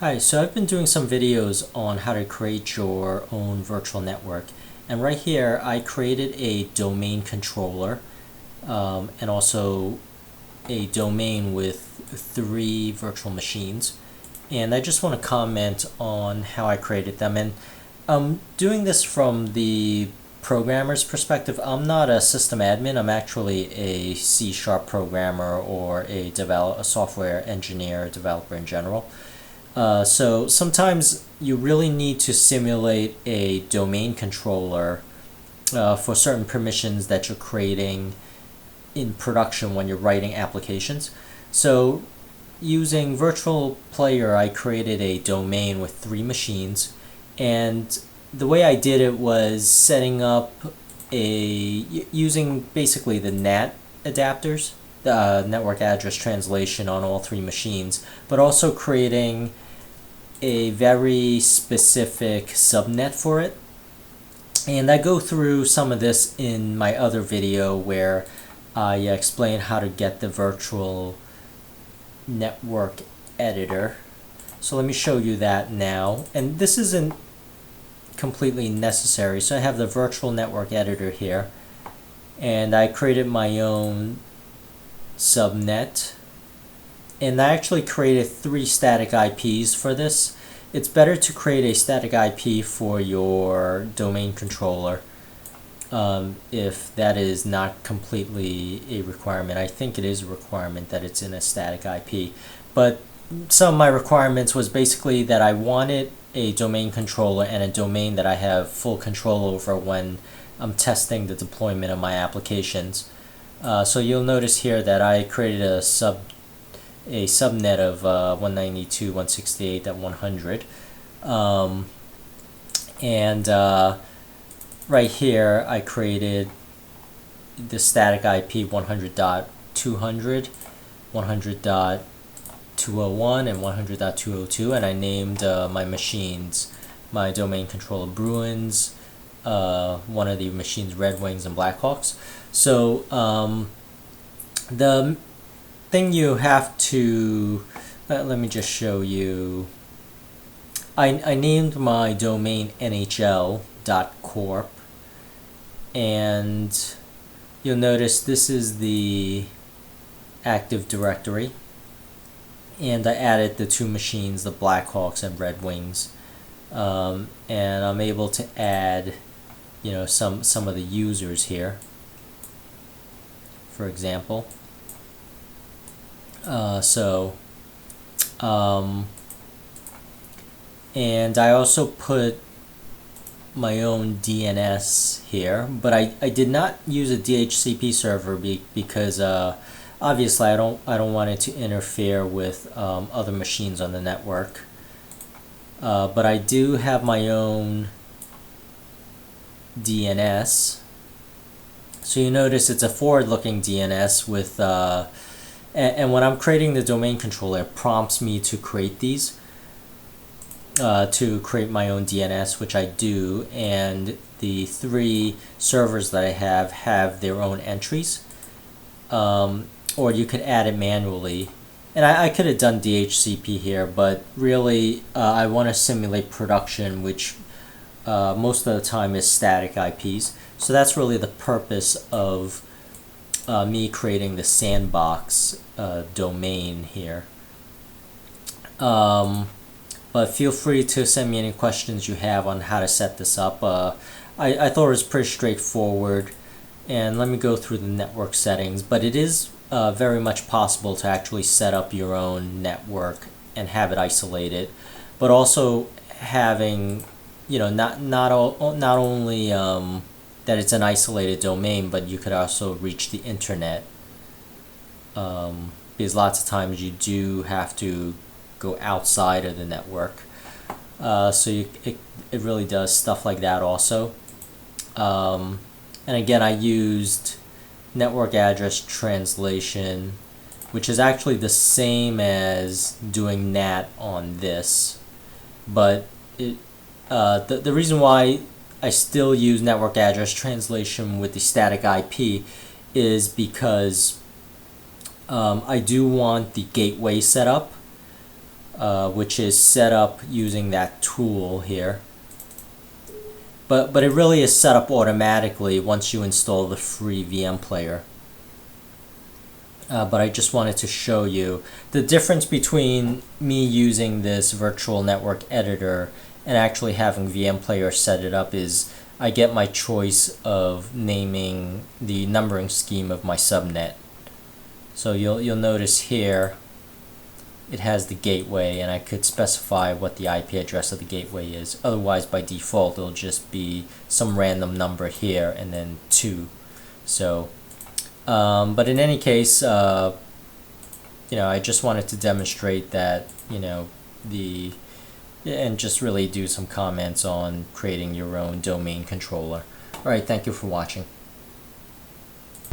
Hi, so I've been doing some videos on how to create your own virtual network, and right here I created a domain controller and also a domain with 3 virtual machines, and I just want to comment on how I created them. And I'm doing this from the programmer's perspective. I'm not a system admin. I'm actually a C# programmer or a software engineer, developer in general. So sometimes you really need to simulate a domain controller for certain permissions that you're creating in production when you're writing applications. So using Virtual Player, I created a domain with 3 machines, and the way I did it was setting up using basically the NAT adapters, the network address translation on all 3 machines, but also creating a very specific subnet for it. And I go through some of this in my other video where I explain how to get the virtual network editor. So let me show you that now. And this isn't completely necessary. So I have the virtual network editor here, and I created my own subnet, and I actually created 3 static IPs for this. It's better to create a static IP for your domain controller if that is not completely a requirement. I think it is a requirement that it's in a static IP, but some of my requirements was basically that I wanted a domain controller and a domain that I have full control over when I'm testing the deployment of my applications. So you'll notice here that I created a subnet of 192.168.100, and right here I created the static IP 100.200, 100.201, and 100.202, and I named my machines, my domain controller Bruins, one of the machines Red Wings and Blackhawks. So the thing you have to, let me just show you. I named my domain NHL.corp, and you'll notice this is the Active Directory, and I added the 2 machines, the Blackhawks and Red Wings, and I'm able to add some of the users here, for example. And I also put my own DNS here, but I did not use a DHCP server because obviously I don't want it to interfere with other machines on the network. But I do have my own DNS. So you notice it's a forward-looking DNS with and when I'm creating the domain controller, it prompts me to create these, to create my own DNS, which I do, and the 3 servers that I have their own entries, or you could add it manually. And I could have done DHCP here, but really I want to simulate production, which most of the time is static IPs. So that's really the purpose of me creating the sandbox domain here. But feel free to send me any questions you have on how to set this up. I thought it was pretty straightforward, and let me go through the network settings. But it is very much possible to actually set up your own network and have it isolated, but also having not only that it's an isolated domain, but you could also reach the internet, because lots of times you do have to go outside of the network. So it really does stuff like that also. And again, I used network address translation, which is actually the same as doing NAT on this, but the reason why I still use network address translation with the static IP is because I do want the gateway set up which is set up using that tool here. But it really is set up automatically once you install the free VM player. But I just wanted to show you the difference between me using this virtual network editor and actually having VM player set it up is I get my choice of naming the numbering scheme of my subnet. So you'll notice here it has the gateway, and I could specify what the IP address of the gateway is. Otherwise, by default, it'll just be some random number here and then 2. So but in any case, I just wanted to demonstrate that, and just really do some comments on creating your own domain controller. All right, thank you for watching.